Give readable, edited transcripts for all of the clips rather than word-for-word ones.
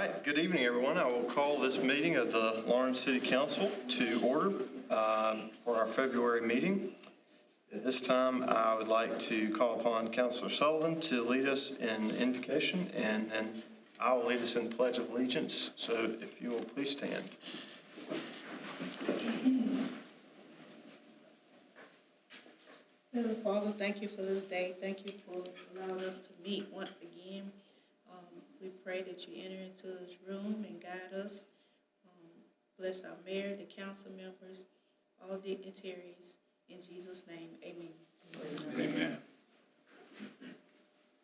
right, good evening, everyone. I will call this meeting of the Lawrence City Council to order for our February meeting. At this time, I would like to call upon Councilor Sullivan to lead us in invocation, and then I will lead us in the Pledge of Allegiance. So if you will please stand. Heavenly Father, thank you for this day. Thank you for allowing us to meet once again. We pray that you enter into this room and guide us. Bless our mayor, the council members, all dignitaries. In Jesus' name, amen. Amen.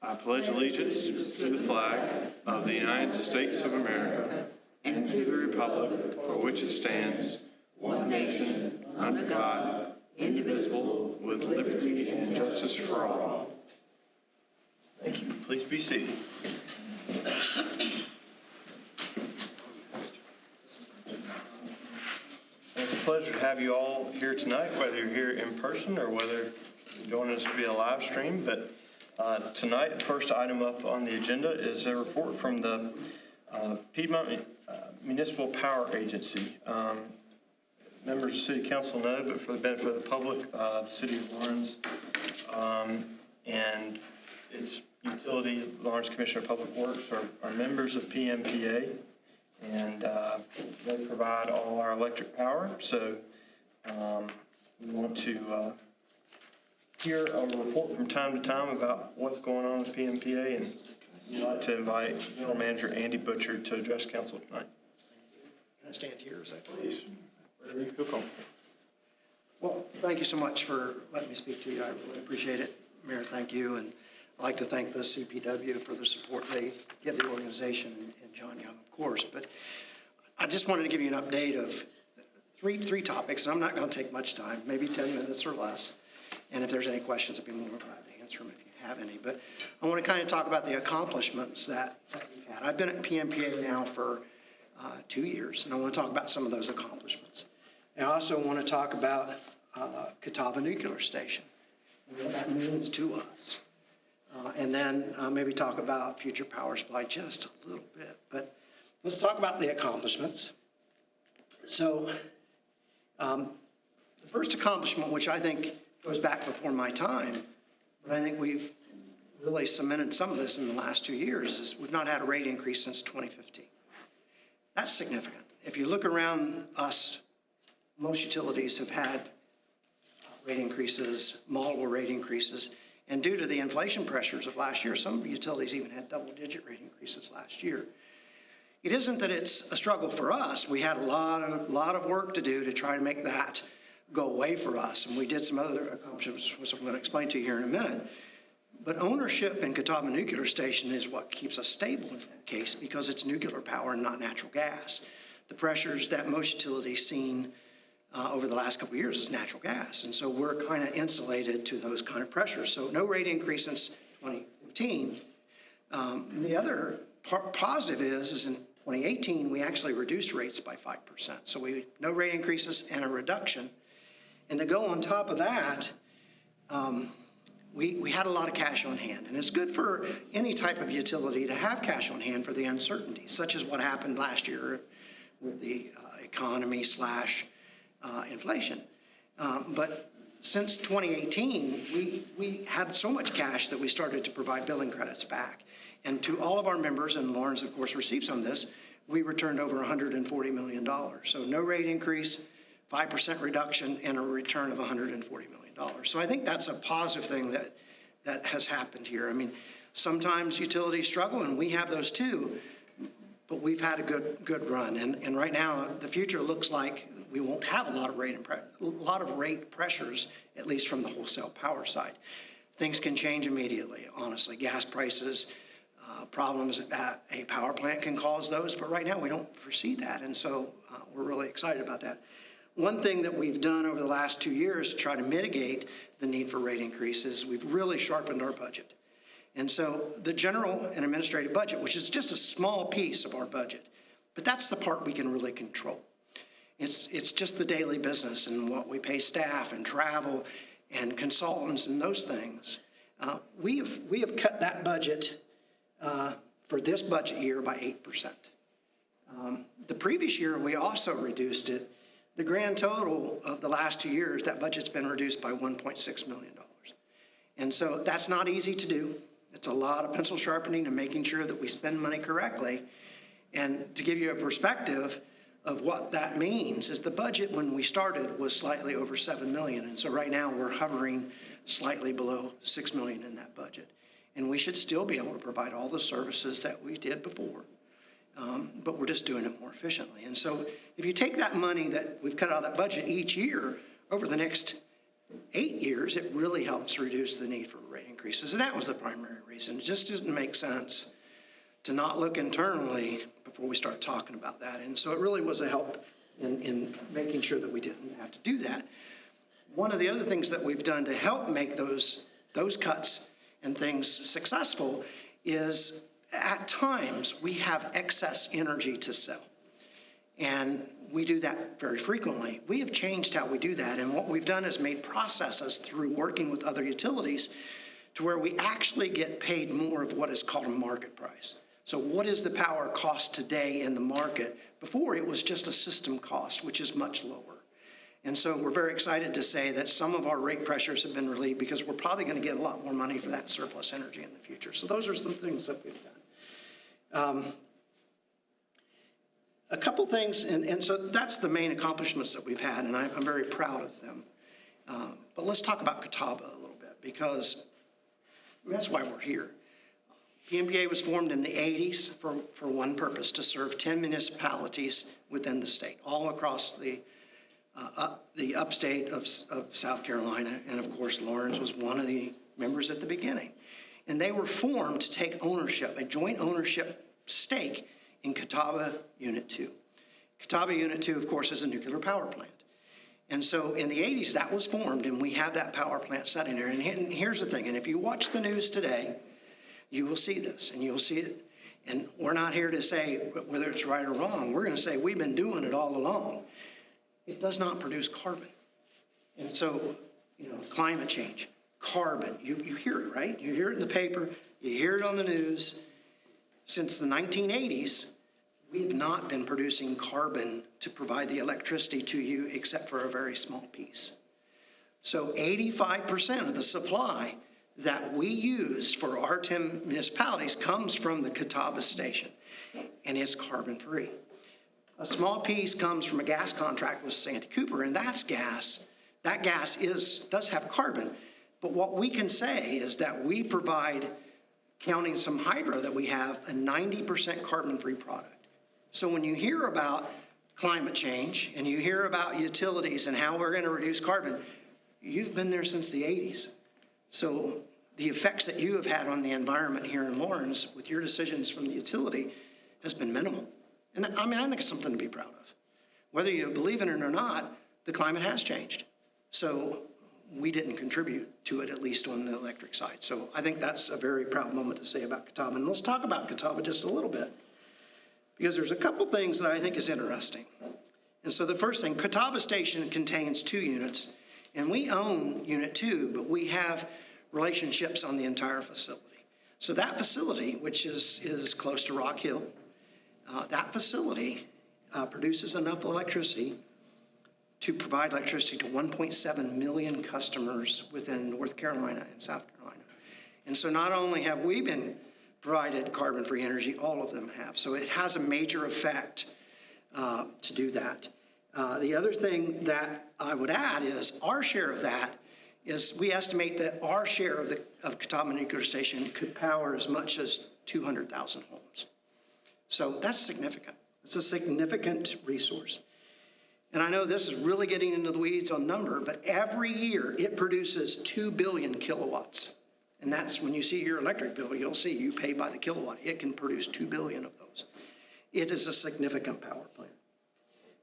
I pledge allegiance to the flag of the United States of America and to the republic for which it stands, one nation, under God, indivisible, with liberty and justice for all. Thank you. Please be seated. It's a pleasure to have you all here tonight, whether you're here in person or whether you're joining us via live stream. But tonight, the first item up on the agenda is a report from the Piedmont Municipal Power Agency. Members of City Council know, but for the benefit of the public, the City of Lawrence and its utility, Lawrence Commissioner of Public Works, are members of PMPA, and they provide all our electric power. So we want to hear a report from time to time about what's going on with PMPA, and we'd like to invite General Manager Andy Butcher to address Council tonight. Can I stand here? Is that Please, wherever you feel comfortable. Well, thank you so much for letting me speak to you. I really appreciate it. Mayor, thank you. And I'd like to thank the CPW for the support they give the organization and John Young, of course. But I just wanted to give you an update of three topics, and I'm not going to take much time, maybe 10 minutes or less. And if there's any questions, I'd be more glad to answer them if you have any. But I want to kind of talk about the accomplishments that we've had. I've been at PMPA now for 2 years, and I want to talk about some of those accomplishments. I also want to talk about Catawba Nuclear Station and what that means to us. And then maybe talk about future power supply just a little bit. But let's talk about the accomplishments. So the first accomplishment, which I think goes back before my time, but I think we've really cemented some of this in the last 2 years, is we've not had a rate increase since 2015. That's significant. If you look around us, most utilities have had rate increases, multiple rate increases, and due to the inflation pressures of last year, some utilities even had double-digit rate increases last year. It isn't that it's a struggle for us. We had a lot of work to do to try to make that go away for us, and we did some other accomplishments, which I'm going to explain to you here in a minute. But ownership in Catawba Nuclear Station is what keeps us stable in that case, because it's nuclear power and not natural gas. The pressures that most utilities seen over the last couple of years is natural gas, and so we're kind of insulated to those kind of pressures. So no rate increase since 2015. The other positive is in 2018 we actually reduced rates by 5%. So no rate increases and a reduction. And to go on top of that, we had a lot of cash on hand, and it's good for any type of utility to have cash on hand for the uncertainties, such as what happened last year with the economy / inflation. But since 2018, we had so much cash that we started to provide billing credits back. And to all of our members, and Lawrence, of course, received some of this, we returned over $140 million. So no rate increase, 5% reduction, and a return of $140 million. So I think that's a positive thing that has happened here. I mean, sometimes utilities struggle, and we have those too, but we've had a good run. And right now, the future looks like we won't have a lot of rate pressures, at least from the wholesale power side. Things can change immediately, honestly. Gas prices, problems at a power plant can cause those, but right now we don't foresee that, and so we're really excited about that. One thing that we've done over the last 2 years to try to mitigate the need for rate increases, we've really sharpened our budget. And so the general and administrative budget, which is just a small piece of our budget, but that's the part we can really control. It's just the daily business and what we pay staff and travel and consultants and those things. We have cut that budget for this budget year by 8%. The previous year, we also reduced it. The grand total of the last 2 years, that budget's been reduced by $1.6 million. And so that's not easy to do. It's a lot of pencil sharpening and making sure that we spend money correctly. And to give you a perspective of what that means is the budget when we started was slightly over $7 million. And so right now we're hovering slightly below $6 million in that budget. And we should still be able to provide all the services that we did before. But we're just doing it more efficiently. And so if you take that money that we've cut out of that budget each year over the next 8 years, it really helps reduce the need for rate increases. And that was the primary reason. It just doesn't make sense to not look internally before we start talking about that. And so it really was a help in making sure that we didn't have to do that. One of the other things that we've done to help make those cuts and things successful is at times we have excess energy to sell. And we do that very frequently. We have changed how we do that. And what we've done is made processes through working with other utilities to where we actually get paid more of what is called a market price. So what is the power cost today in the market? Before it was just a system cost, which is much lower. And so we're very excited to say that some of our rate pressures have been relieved because we're probably going to get a lot more money for that surplus energy in the future. So those are some things that we've done. A couple things, and so that's the main accomplishments that we've had, and I'm very proud of them. But let's talk about Catawba a little bit, because that's why we're here. PMPA was formed in the 80s for one purpose, to serve 10 municipalities within the state, all across the upstate of South Carolina, and of course Lawrence was one of the members at the beginning. And they were formed to take ownership, a joint ownership stake in Catawba Unit 2. Catawba Unit 2, of course, is a nuclear power plant. And so in the 80s, that was formed, and we have that power plant sitting there. And here's the thing, and if you watch the news today, you will see this, and you'll see it. And we're not here to say whether it's right or wrong. We're going to say we've been doing it all along. It does not produce carbon. And so, climate change, carbon, you hear it, right? You hear it in the paper, you hear it on the news. Since the 1980s, we've not been producing carbon to provide the electricity to you except for a very small piece. So 85% of the supply that we use for our 10 municipalities comes from the Catawba station, and it's carbon-free. A small piece comes from a gas contract with Santee Cooper, and that's gas. That gas does have carbon, but what we can say is that we provide, counting some hydro that we have, a 90% carbon-free product. So when you hear about climate change and you hear about utilities and how we're going to reduce carbon, you've been there since the 80s. So the effects that you have had on the environment here in Lawrence with your decisions from the utility has been minimal. And I think it's something to be proud of. Whether you believe in it or not, the climate has changed. So we didn't contribute to it, at least on the electric side. So I think that's a very proud moment to say about Catawba. And let's talk about Catawba just a little bit, because there's a couple things that I think is interesting. And so the first thing, Catawba Station contains 2 units, and we own Unit 2, but we have relationships on the entire facility. So that facility, which is close to Rock Hill, that facility produces enough electricity to provide electricity to 1.7 million customers within North Carolina and South Carolina. And so not only have we been provided carbon-free energy, all of them have. So it has a major effect to do that. The other thing that I would add is our share of that is we estimate that our share of Catawba Nuclear Station could power as much as 200,000 homes. So that's significant. It's a significant resource. And I know this is really getting into the weeds on number, but every year it produces 2 billion kilowatts. And that's when you see your electric bill, you'll see you pay by the kilowatt. It can produce 2 billion of those. It is a significant power plant.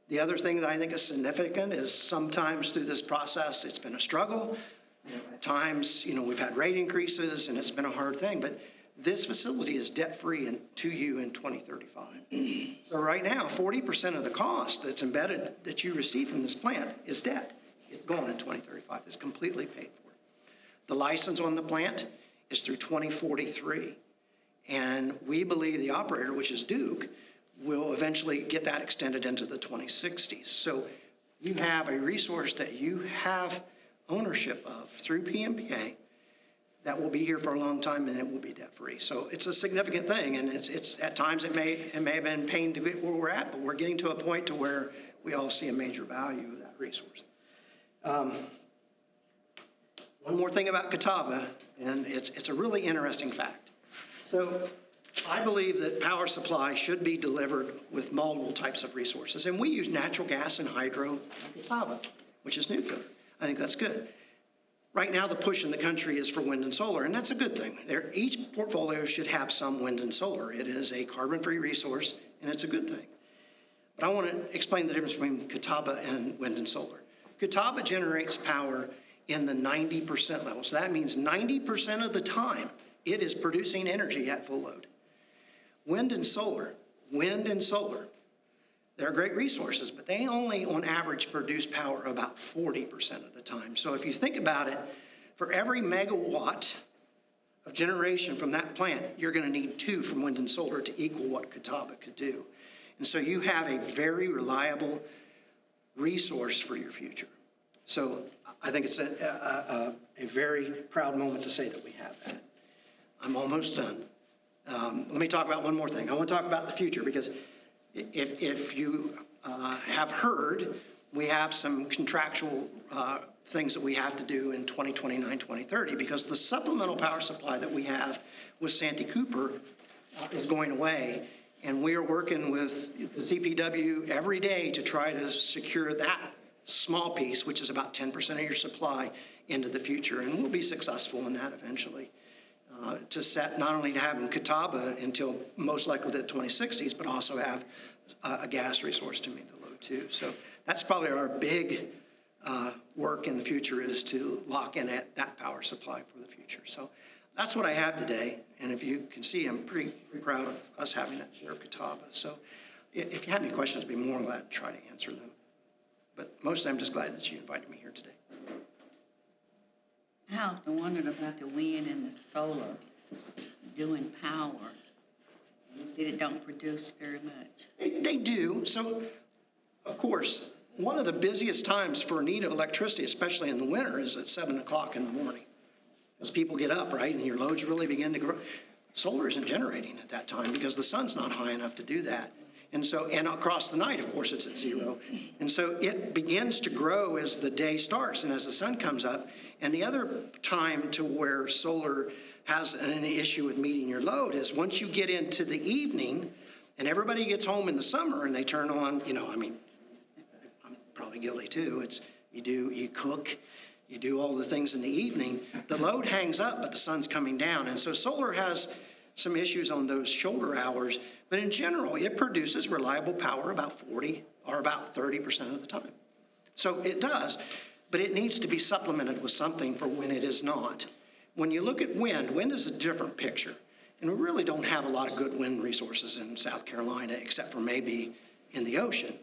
The other thing that I think is significant is sometimes through this process, it's been a struggle. At times, we've had rate increases and it's been a hard thing, but this facility is debt-free to you in 2035. So right now, 40% of the cost that's embedded that you receive from this plant is debt. It's gone in 2035. It's completely paid for. The license on the plant is through 2043. And we believe the operator, which is Duke, we'll eventually get that extended into the 2060s. So you have a resource that you have ownership of through PMPA that will be here for a long time, and it will be debt-free. So it's a significant thing, and it's at times it may have been pain to get where we're at, but we're getting to a point to where we all see a major value of that resource. One more thing about Catawba, and it's a really interesting fact. So I believe that power supply should be delivered with multiple types of resources, and we use natural gas and hydro in Catawba, which is nuclear. I think that's good. Right now, the push in the country is for wind and solar, and that's a good thing. Each portfolio should have some wind and solar. It is a carbon-free resource, and it's a good thing. But I want to explain the difference between Catawba and wind and solar. Catawba generates power in the 90% level. So that means 90% of the time, it is producing energy at full load. Wind and solar, they're great resources, but they only, on average, produce power about 40% of the time. So if you think about it, for every megawatt of generation from that plant, you're going to need 2 from wind and solar to equal what Catawba could do. And so you have a very reliable resource for your future. So I think it's a very proud moment to say that we have that. I'm almost done. Let me talk about one more thing. I want to talk about the future, because if you have heard, we have some contractual things that we have to do in 2029, 2030, because the supplemental power supply that we have with Santee Cooper is going away. And we are working with the CPW every day to try to secure that small piece, which is about 10% of your supply, into the future. And we'll be successful in that eventually. To set not only to have in Catawba until most likely the 2060s, but also have a gas resource to meet the load too. So that's probably our big work in the future, is to lock in at that power supply for the future. So that's what I have today. And if you can see, I'm pretty proud of us having that share of Catawba. So if you have any questions, I'd be more than glad to try to answer them. But mostly I'm just glad that you invited me here today. I often wondered about the wind and the solar doing power. You said it don't produce very much. They do. So, of course, one of the busiest times for need of electricity, especially in the winter, is at 7 o'clock in the morning. As people get up, right, and your loads really begin to grow. Solar isn't generating at that time because the sun's not high enough to do that. And so, and across the night, of course, it's at 0. And so it begins to grow as the day starts and as the sun comes up. And the other time to where solar has an issue with meeting your load is once you get into the evening and everybody gets home in the summer and they turn on, I'm probably guilty too. You cook, you do all the things in the evening, the load hangs up, but the sun's coming down. And so solar has some issues on those shoulder hours, but in general, it produces reliable power about 40 or about 30% of the time. So it does, but it needs to be supplemented with something for when it is not. When you look at wind is a different picture. And we really don't have a lot of good wind resources in South Carolina, except for maybe in the ocean.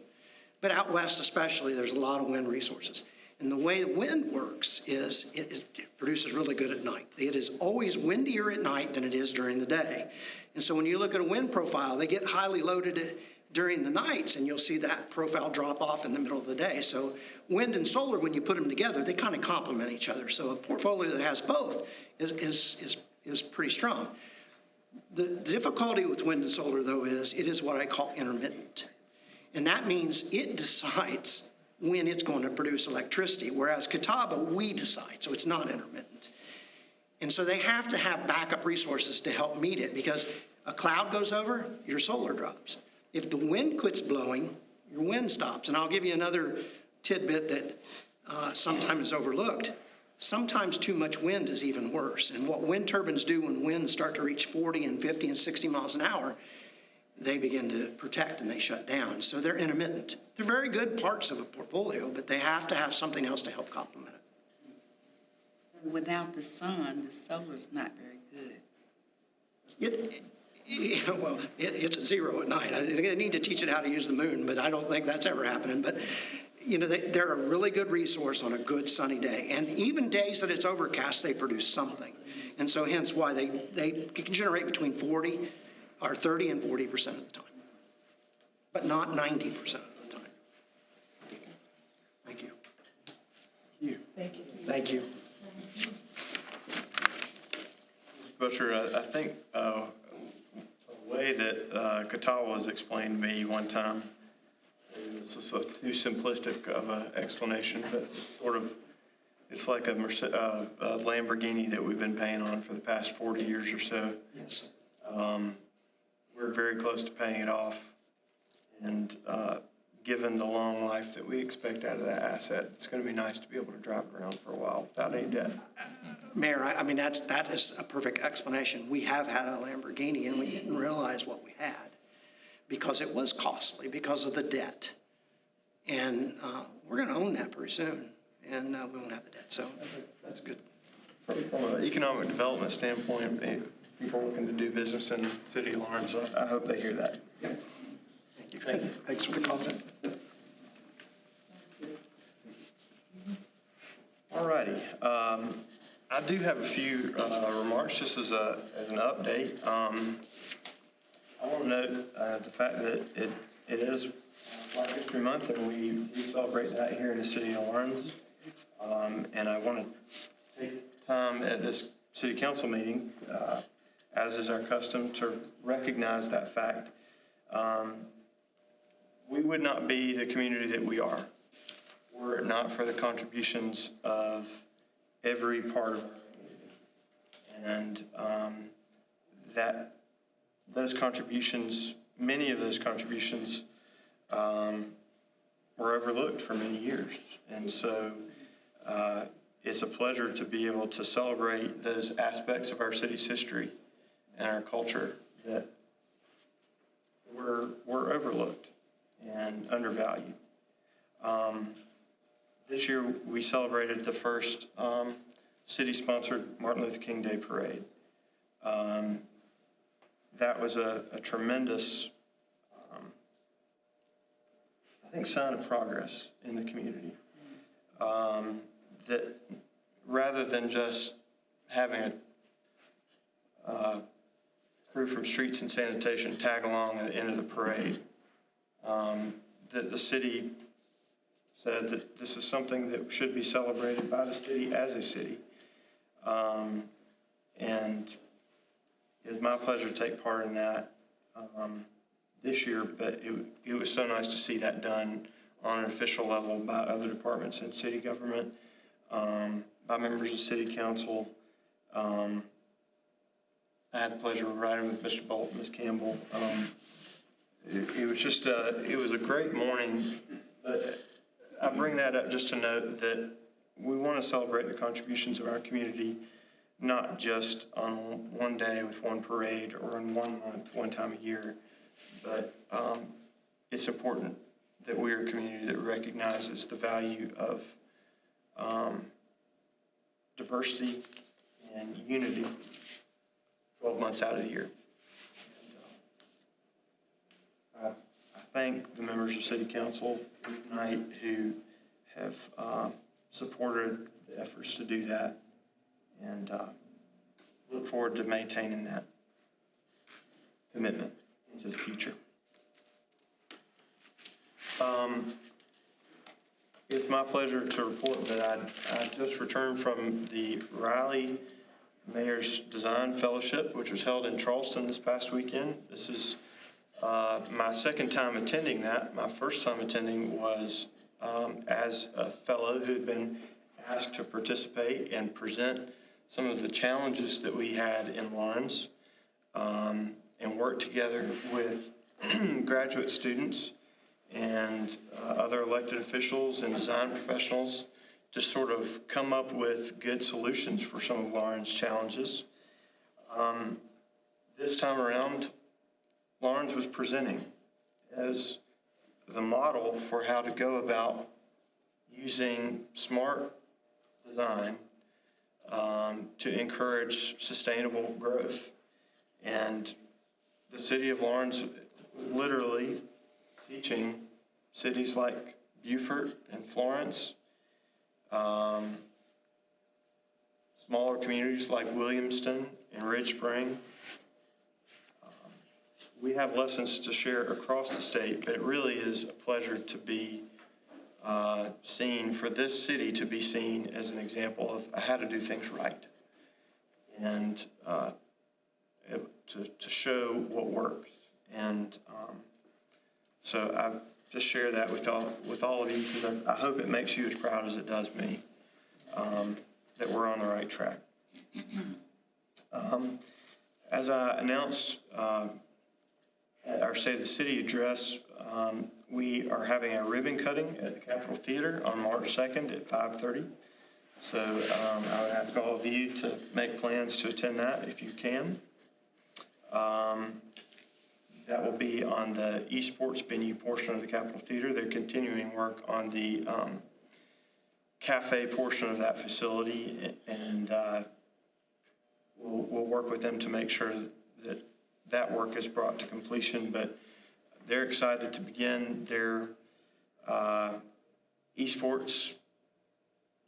But out west especially, there's a lot of wind resources. And the way the wind works is it produces really good at night. It is always windier at night than it is during the day. And so when you look at a wind profile, they get highly loaded during the nights, and you'll see that profile drop off in the middle of the day. So wind and solar, when you put them together, they kind of complement each other. So a portfolio that has both is pretty strong. The difficulty with wind and solar, though, is it is what I call intermittent. And that means it decides when it's going to produce electricity, whereas Catawba, we decide, so it's not intermittent. And so they have to have backup resources to help meet it, because a cloud goes over, your solar drops. If the wind quits blowing, your wind stops. And I'll give you another tidbit that sometimes is overlooked. Sometimes too much wind is even worse. And what wind turbines do when winds start to reach 40 and 50 and 60 miles an hour, they begin to protect and they shut down. So they're intermittent. They're very good parts of a portfolio, but they have to have something else to help complement it. Without the sun, the solar's not very good. It's at 0 at night. I think they need to teach it how to use the moon, but I don't think that's ever happening. But, they're a really good resource on a good sunny day. And even days that it's overcast, they produce something. And so hence why they can generate between 30 and 40% of the time. but not 90% of the time. Thank you. Thank you. Mr. Butcher, I think a way that Katawa was explained to me one time, this is too simplistic of an explanation, but it's sort of, it's like a Lamborghini that we've been paying on for the past 40 years or so. Yes. We're very close to paying it off. And given the long life that we expect out of that asset, it's going to be nice to be able to drive it around for a while without any debt. Mayor, I mean, that is a perfect explanation. We have had a Lamborghini and we didn't realize what we had because it was costly because of the debt. And we're going to own that pretty soon and we won't have the debt. So that's good. From an economic development standpoint, people looking to do business in the city of Lawrence, I hope they hear that. Yeah. Thank you. Thanks for the comment. All righty. I do have a few remarks just as an update. I want to note the fact that it is Black History Month, and we celebrate that here in the city of Lawrence. And I want to take time at this city council meeting, as is our custom, to recognize that fact. We would not be the community that we are were it not for the contributions of every part of our community. And those contributions, many of those contributions, were overlooked for many years. And so it's a pleasure to be able to celebrate those aspects of our city's history and our culture that were overlooked and undervalued. This year, we celebrated the first city-sponsored Martin Luther King Day Parade. That was a tremendous, I think, sign of progress in the community. That rather than just having a crew from Streets and Sanitation tag along at the end of the parade, that the city said that this is something that should be celebrated by the city as a city. And it's my pleasure to take part in that this year, but it was so nice to see that done on an official level by other departments in city government, by members of city council. I had the pleasure of riding with Mr. Bolt and Ms. Campbell. It was just it was a great morning. I bring that up just to note that we want to celebrate the contributions of our community, not just on one day with one parade or in 1 month, one time a year, but it's important that we are a community that recognizes the value of diversity and unity 12 months out of the year. I thank the members of City Council tonight who have supported the efforts to do that, and look forward to maintaining that commitment into the future. It's my pleasure to report that I just returned from the Riley Mayor's Design Fellowship, which was held in Charleston this past weekend. This is my second time attending that. My first time attending was as a fellow who had been asked to participate and present some of the challenges that we had in Lawrence, and work together with graduate students and other elected officials and design professionals to sort of come up with good solutions for some of Lawrence's challenges. This time around, Lawrence was presenting as the model for how to go about using smart design to encourage sustainable growth. And the city of Lawrence was literally teaching cities like Beaufort and Florence, smaller communities like Williamston and Ridge Spring, we have lessons to share across the state, but it really is a pleasure to be seen, for this city to be seen as an example of how to do things right, and to show what works. And so I just share that with all of you, because I hope it makes you as proud as it does me, that we're on the right track. As I announced at our State of the City address, we are having our ribbon cutting at the Capitol Theater on March 2nd at 5:30. So I would ask all of you to make plans to attend that if you can. That will be on the esports venue portion of the Capitol Theater. They're continuing work on the cafe portion of that facility, and we'll work with them to make sure that work is brought to completion. But they're excited to begin their esports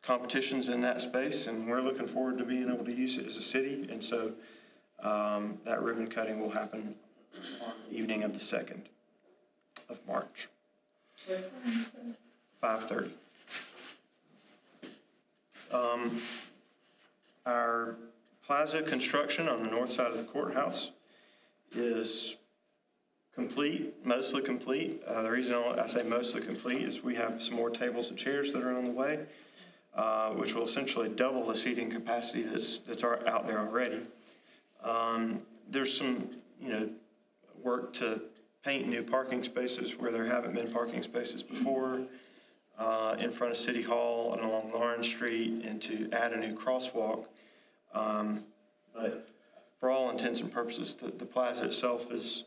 competitions in that space, and we're looking forward to being able to use it as a city. And so that ribbon cutting will happen on the evening of the 2nd of March. 5:30. Our plaza construction on the north side of the courthouse is complete, mostly complete. The reason I say mostly complete is we have some more tables and chairs that are on the way, which will essentially double the seating capacity that's out there already. There's some, work to paint new parking spaces where there haven't been parking spaces before, in front of City Hall and along Lawrence Street, and to add a new crosswalk. But for all intents and purposes, the plaza itself is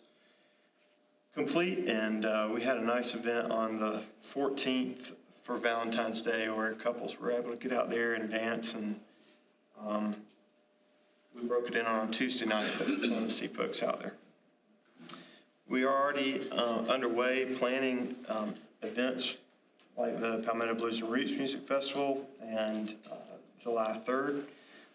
complete, and we had a nice event on the 14th for Valentine's Day where couples were able to get out there and dance, and we broke it in on Tuesday night, but it was fun to see folks out there. We are already underway planning events like the Palmetto Blues and Roots Music Festival and July 3rd.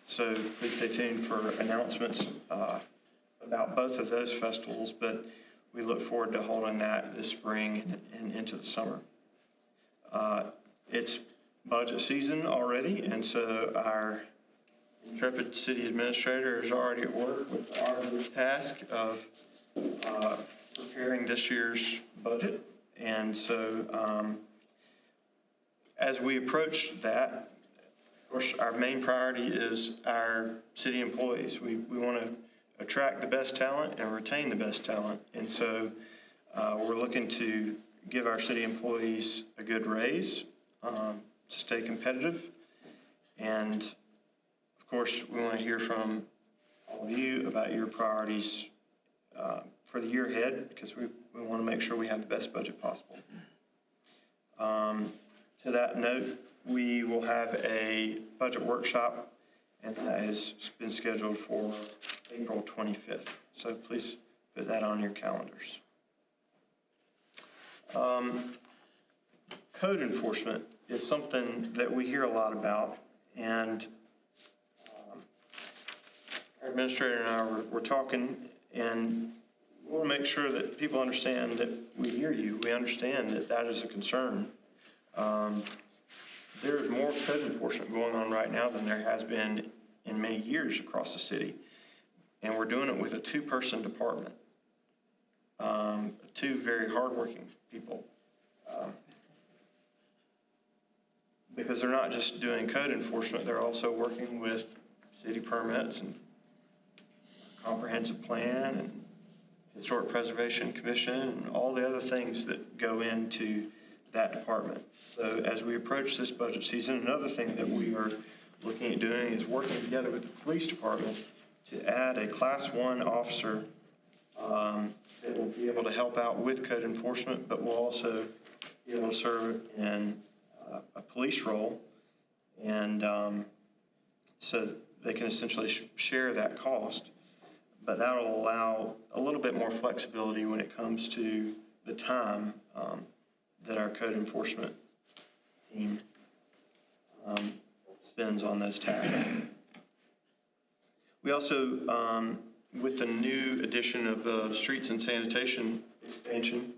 So please stay tuned for announcements about both of those festivals, but we look forward to holding that this spring and into the summer. It's budget season already, and so our intrepid city administrator is already at work with the arduous task of preparing this year's budget. And so as we approach that, of course, our main priority is our city employees. We want to attract the best talent and retain the best talent. And so we're looking to give our city employees a good raise to stay competitive. And of course, we want to hear from all of you about your priorities for the year ahead, because we want to make sure we have the best budget possible. To that note, we will have a budget workshop, and that has been scheduled for April 25th. So please put that on your calendars. Code enforcement is something that we hear a lot about, and our administrator and I were talking, and we want to make sure that people understand that we hear you. We understand that that is a concern. There is more code enforcement going on right now than there has been in many years across the city. And we're doing it with a two-person department, two very hardworking people. Because they're not just doing code enforcement, they're also working with city permits and comprehensive plan and Historic Preservation Commission and all the other things that go into that department. So as we approach this budget season, another thing that we are looking at doing is working together with the police department to add a Class 1 officer that will be able to help out with code enforcement, but will also be able to serve in a police role, and so they can essentially share that cost. But that'll allow a little bit more flexibility when it comes to the time that our code enforcement team spends on those tasks. We also with the new addition of the streets and sanitation expansion,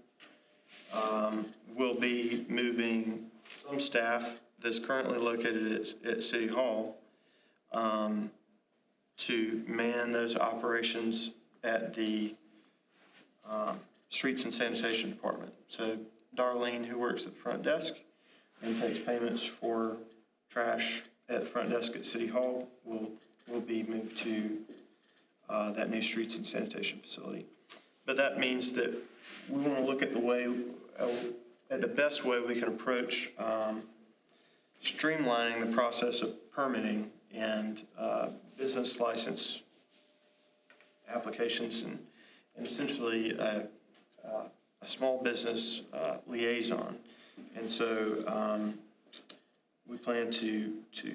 we'll be moving some staff that's currently located at City Hall to man those operations at the Streets and Sanitation Department. So Darlene, who works at the front desk and takes payments for trash at the front desk at City Hall, will be moved to that new Streets and Sanitation facility. But that means that we want to look at the best way we can approach streamlining the process of permitting and business license applications and essentially a small business liaison. And so we plan to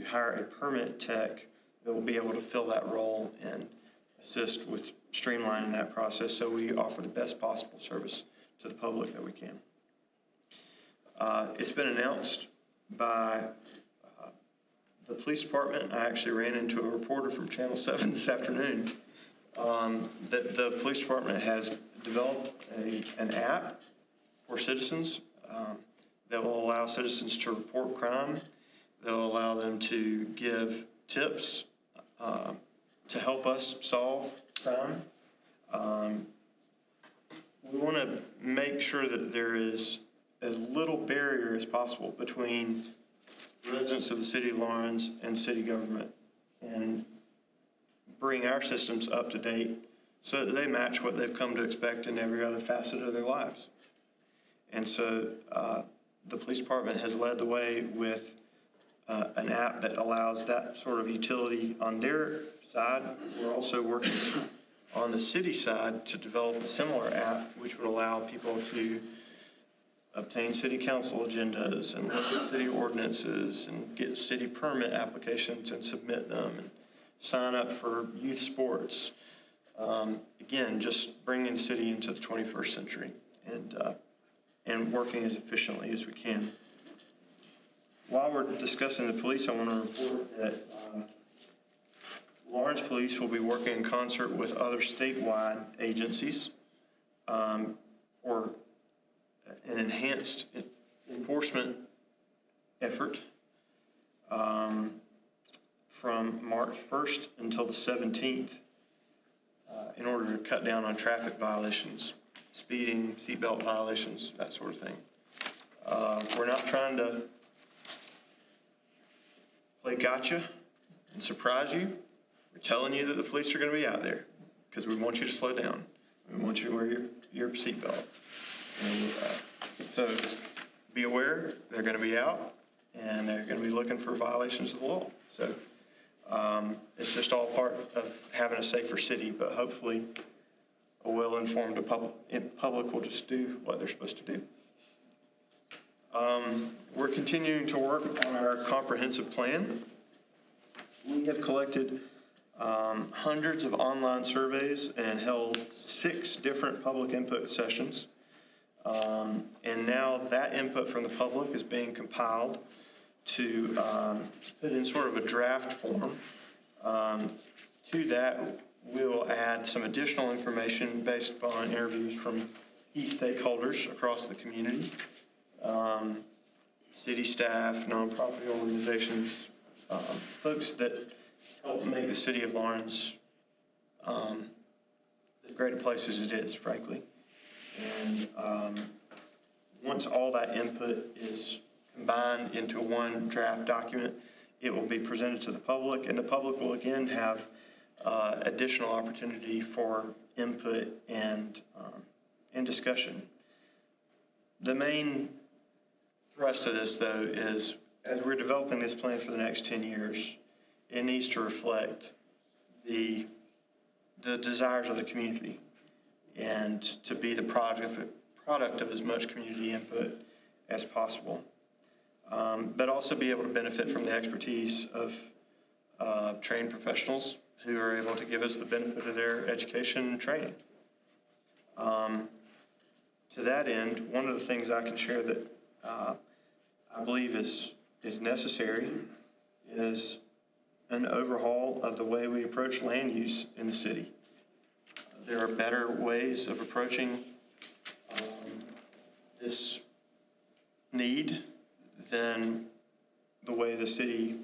hire a permit tech that will be able to fill that role and assist with streamlining that process so we offer the best possible service to the public that we can. It's been announced by the police department. I actually ran into a reporter from Channel 7 this afternoon that the police department has developed an app for citizens that will allow citizens to report crime, that will allow them to give tips to help us solve crime. We want to make sure that there is as little barrier as possible between residents of the city of Laurens and city government, and bring our systems up to date so that they match what they've come to expect in every other facet of their lives. And so the police department has led the way with an app that allows that sort of utility on their side. We're also working on the city side to develop a similar app which would allow people to obtain city council agendas and look at city ordinances and get city permit applications and submit them and sign up for youth sports. Again, just bringing the city into the 21st century and working as efficiently as we can. While we're discussing the police, I want to report that Laurens Police will be working in concert with other statewide agencies for an enhanced enforcement effort from March 1st until the 17th in order to cut down on traffic violations, speeding, seatbelt violations, that sort of thing. We're not trying to play gotcha and surprise you. We're telling you that the police are going to be out there because we want you to slow down. We want you to wear your seatbelt. So be aware, they're going to be out and they're going to be looking for violations of the law. So it's just all part of having a safer city, but hopefully a well-informed public will just do what they're supposed to do. We're continuing to work on our comprehensive plan. We have collected hundreds of online surveys and held 6 different public input sessions. And now that input from the public is being compiled to put in sort of a draft form. To that, we will add some additional information based upon interviews from key stakeholders across the community, city staff, nonprofit organizations, folks that help make the city of Laurens as great a place as it is, frankly. And once all that input is combined into one draft document, it will be presented to the public, and the public will again have additional opportunity for input and discussion. The main thrust of this, though, is as we're developing this plan for the next 10 years, it needs to reflect the desires of the community and to be the product of as much community input as possible, but also be able to benefit from the expertise of trained professionals who are able to give us the benefit of their education and training. To that end, one of the things I can share that I believe is necessary is an overhaul of the way we approach land use in the city. there are better ways of approaching this need than the way the city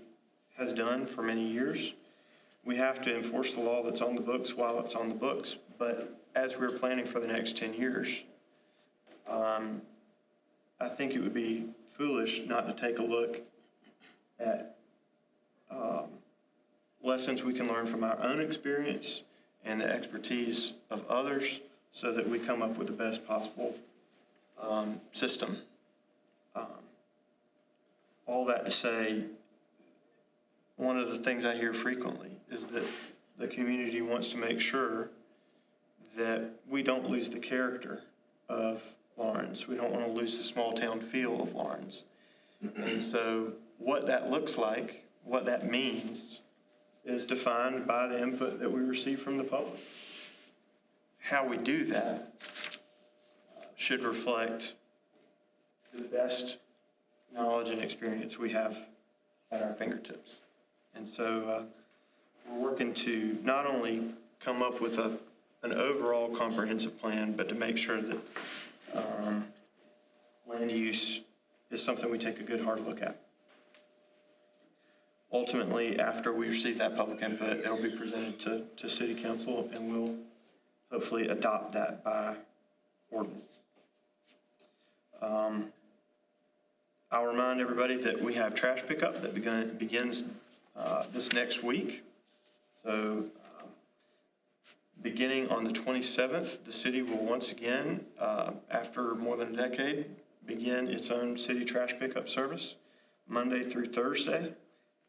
has done for many years. We have to enforce the law that's on the books while it's on the books, but as we're planning for the next 10 years, I think it would be foolish not to take a look at lessons we can learn from our own experience and the expertise of others so that we come up with the best possible system. All that to say, one of the things I hear frequently is that the community wants to make sure that we don't lose the character of Laurens. We don't want to lose the small town feel of Laurens. And so what that looks like, what that means, is defined by the input that we receive from the public. How we do that should reflect the best knowledge and experience we have at our fingertips. And so we're working to not only come up with an overall comprehensive plan, but to make sure that land use is something we take a good hard look at. Ultimately, after we receive that public input, it'll be presented to City Council, and we'll hopefully adopt that by ordinance. I'll remind everybody that we have trash pickup that begins this next week. So beginning on the 27th, the city will once again, after more than a decade, begin its own city trash pickup service, Monday through Thursday.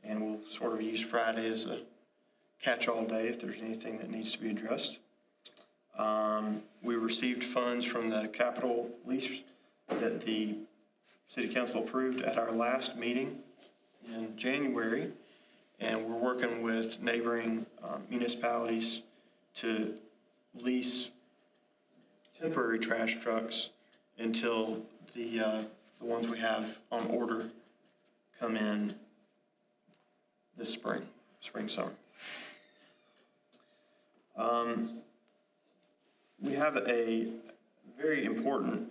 And we'll sort of use Friday as a catch-all day if there's anything that needs to be addressed. We received funds from the capital lease that the City Council approved at our last meeting in January, and we're working with neighboring municipalities to lease temporary trash trucks until the ones we have on order come in this spring, summer. We have a very important,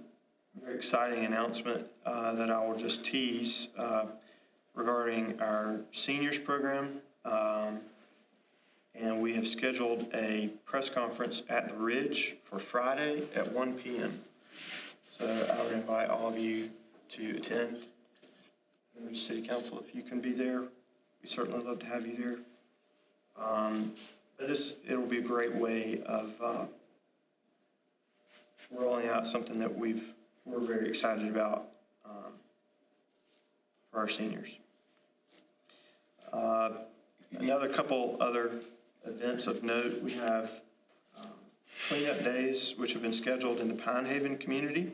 very exciting announcement that I will just tease regarding our seniors program. And we have scheduled a press conference at the Ridge for Friday at 1 p.m. So I would invite all of you to attend. Members of City Council, if you can be there, we'd certainly love to have you there. But it'll be a great way of rolling out something that we're very excited about for our seniors. Another couple other events of note, we have cleanup days which have been scheduled in the Pine Haven community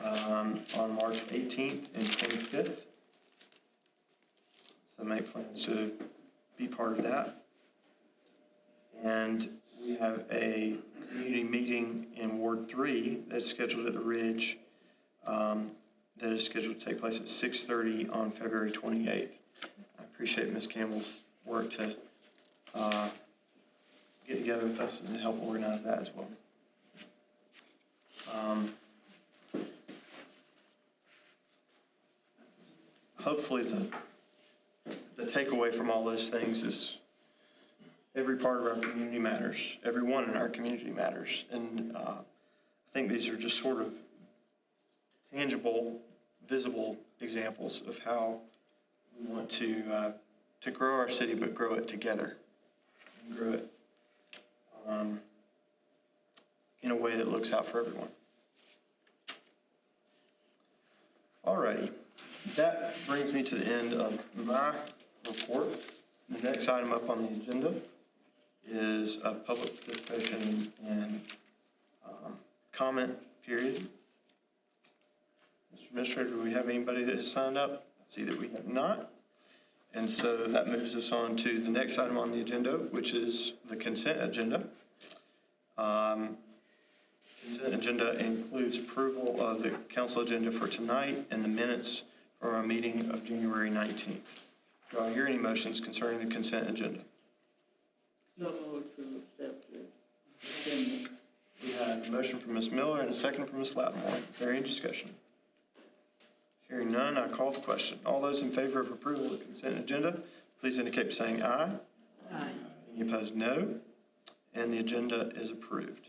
on March 18th and 25th. So make plans to be part of that. And we have a community meeting in Ward 3 that's scheduled at the Ridge that is scheduled to take place at 6:30 on February 28th. I appreciate Ms. Campbell's work to get together with us and help organize that as well. Hopefully the takeaway from all those things is every part of our community matters. Everyone in our community matters. And I think these are just sort of tangible, visible examples of how we want to grow our city, but grow it together. And grow it in a way that looks out for everyone. Alrighty. That brings me to the end of my report. The next item up on the agenda is a public participation and comment period. Mr. Administrator, do we have anybody that has signed up? I see that we have not. And so that moves us on to the next item on the agenda, which is the consent agenda. Consent agenda includes approval of the council agenda for tonight and the minutes from our meeting of January 19th. Do I hear any motions concerning the consent agenda? No move to accept the agenda. A motion from Ms. Miller and a second from Ms. Lattimore. Is there any discussion? Hearing none, I call the question. All those in favor of approval of the consent agenda, please indicate by saying aye. Aye. Any opposed, no. And the agenda is approved.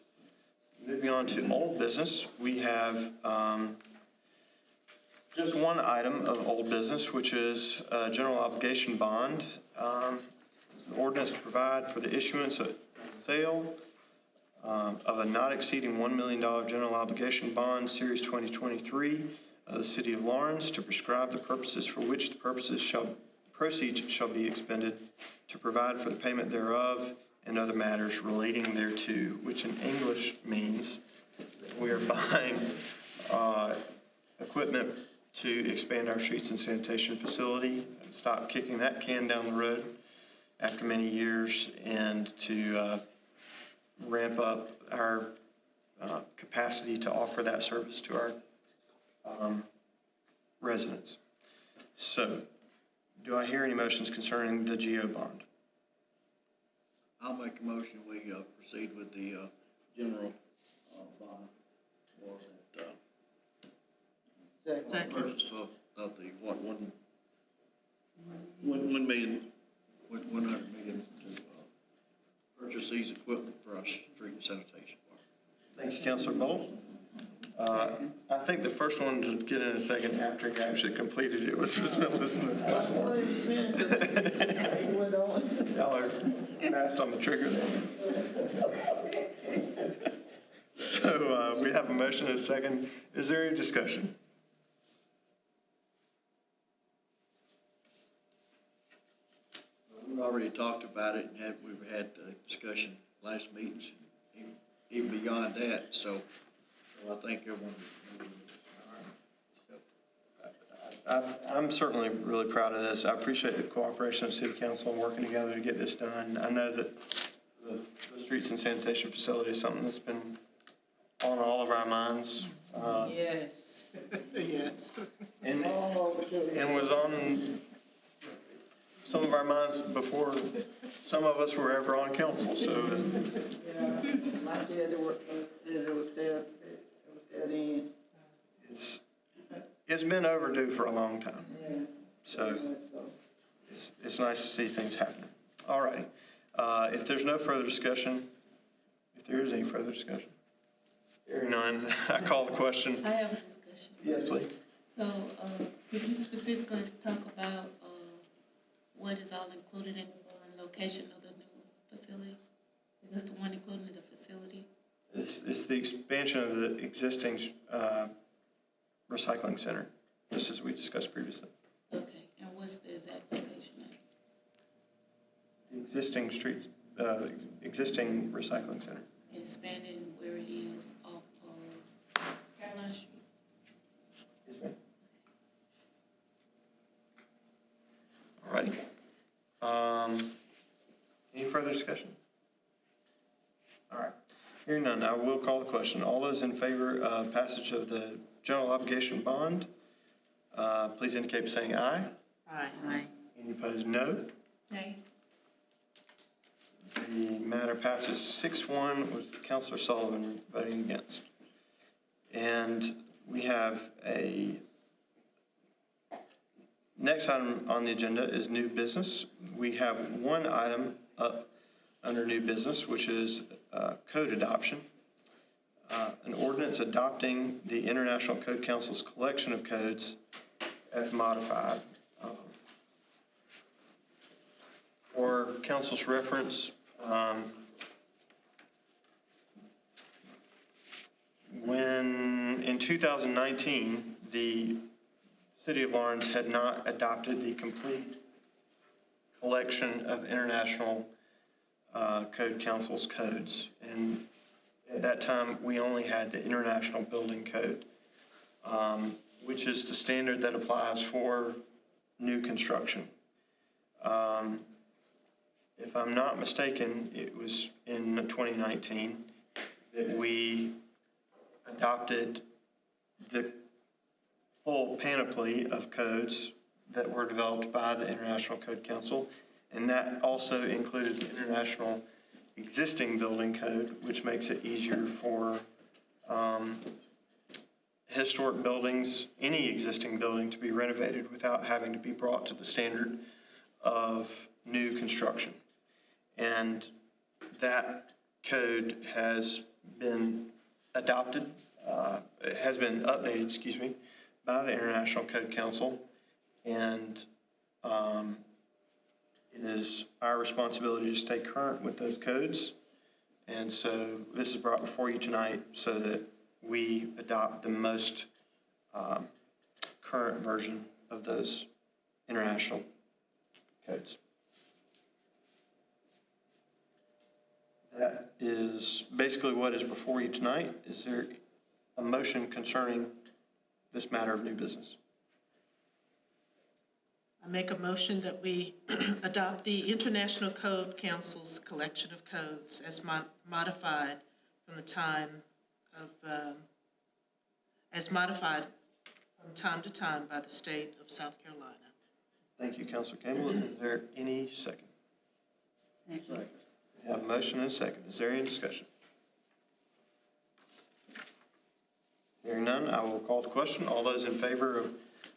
Moving on to old business, we have just one item of old business, which is a general obligation bond. It's an ordinance to provide for the issuance and sale of a not exceeding $1 million general obligation bond, Series 2023, of the City of Lawrence, to prescribe the purposes for which the proceeds shall be expended, to provide for the payment thereof, and other matters relating thereto, which in English means that we are buying equipment to expand our streets and sanitation facility, and stop kicking that can down the road after many years, and to ramp up our capacity to offer that service to our residents. So, do I hear any motions concerning the GO bond? I'll make a motion, we proceed with the general bond for that purchase of the, what, 100 million to purchase these equipment for our street and sanitation. Thank you, Councilor Bolt. I think the first one to get in a second after he actually completed it was Ms. Millicent Lattimore. Y'all are fast on the trigger there. So we have a motion and a second. Is there any discussion? We've already talked about it and we've had discussion last meetings, even beyond that, so I think everyone. I'm certainly really proud of this. I appreciate the cooperation of City Council and working together to get this done. I know that the streets and sanitation facility is something that's been on all of our minds. Yes. Yes. And was on some of our minds before some of us were ever on council, so. Yeah, my dad worked for us, it was there then. It's been overdue for a long time. Yeah. So it's nice to see things happening. All right. If there's no further discussion, if there is any further discussion, hearing none, I call the question. I have a discussion. Yes, please. So, could you specifically talk about what is all included in the location of the new facility? Is this the one including the facility? It's the expansion of the existing recycling center, just as we discussed previously. Okay, and what's the exact location at? The existing streets, existing recycling center. Expanding where it is off of Caroline Street? Yes, ma'am. All righty. Any further discussion? All right. Hearing none, I will call the question. All those in favor of passage of the general obligation bond, please indicate by saying aye. Aye. Aye. Any opposed, no. Nay. The matter passes 6-1 with Councilor Sullivan voting against. And we have a next item on the agenda is new business. We have one item up under new business, which is code adoption. An ordinance adopting the International Code Council's collection of codes as modified. For council's reference, when in 2019, the City of Lawrence had not adopted the complete collection of International Code Council's codes. And at that time, we only had the International Building Code, which is the standard that applies for new construction. If I'm not mistaken, it was in 2019 that we adopted the full panoply of codes that were developed by the International Code Council, and that also included the International Existing Building Code, which makes it easier for historic buildings, any existing building to be renovated without having to be brought to the standard of new construction. And that code has been adopted, it has been updated, excuse me, by the International Code Council. And it is our responsibility to stay current with those codes. And so this is brought before you tonight so that we adopt the most current version of those international codes. That is basically what is before you tonight. Is there a motion concerning this matter of new business? I make a motion that we adopt the International Code Council's collection of codes as modified from the time of, as modified from time to time by the state of South Carolina. Thank you, Councilor Campbell. Is there any second? Second. We have a motion and a second. Is there any discussion? Hearing none, I will call the question. All those in favor of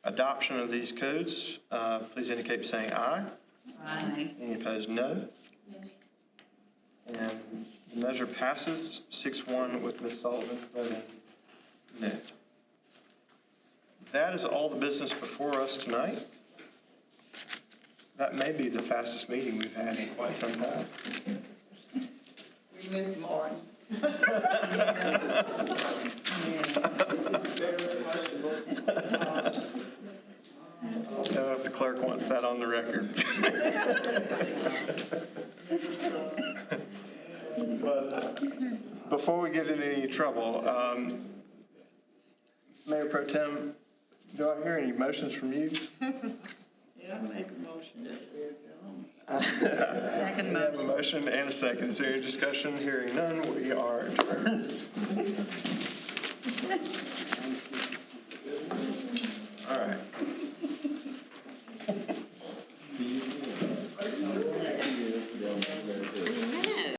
adoption of these codes, please indicate by saying aye. Aye. Any opposed, no. And the measure passes 6-1 with Ms. Sullivan voting no. That is all the business before us tonight. That may be the fastest meeting we've had in quite some time. We miss Martin. I don't know if the clerk wants that on the record. But before we get in any trouble, Mayor Pro Tem, do I hear any motions from you? Yeah, I make a motion that we adjourn. Second We have a motion. motion and a second. Is there any discussion? Hearing none, we are adjourned.